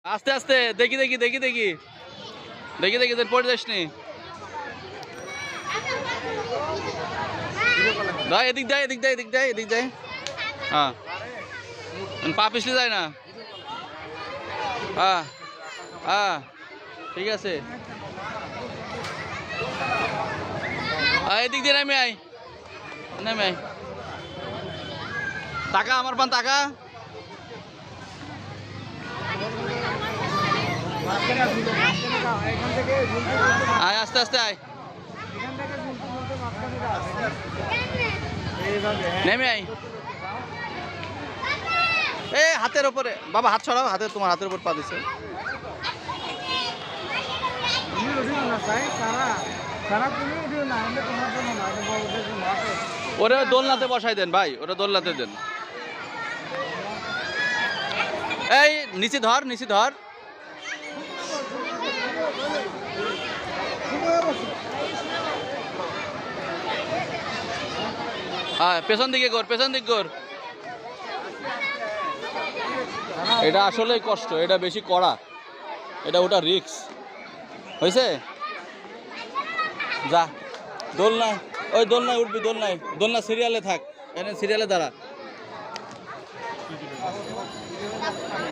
আস্তে আস্তে দেখি দেখি দেখি দেখি দেখি দেখি তোর পড়ে যাস নি। এদিক দেয় এদিক দেয় এদিক দেয় এদিক দেয়। হ্যাঁ পা পিছলে যায় না। হ্যাঁ হ্যাঁ ঠিক আছে। এদিক দিয়ে নামে আয় নামে আয়। টাকা আমার পান টাকা। আয় আস্তে আস্তে আয় নেমে আয়। এ হাতের ওপরে বাবা হাত ছড়াও, হাতে তোমার হাতের উপর পা দিছে। ওরে দোলনাতে বসাই দেন ভাই, ওরা দোলনাতে দেন। এই নিচে ধর নিচে ধর। হ্যাঁ পেছন দিকে কর, পেছন দিক কর। এটা আসলেই কষ্ট, এটা বেশি কড়া, এটা ওটা রিক্স হয়েছে। যা দোলনা, ওই দোলনায় উঠবি, দোলনায় দোলনা সিরিয়ালে থাক, এনে সিরিয়ালে দাঁড়া।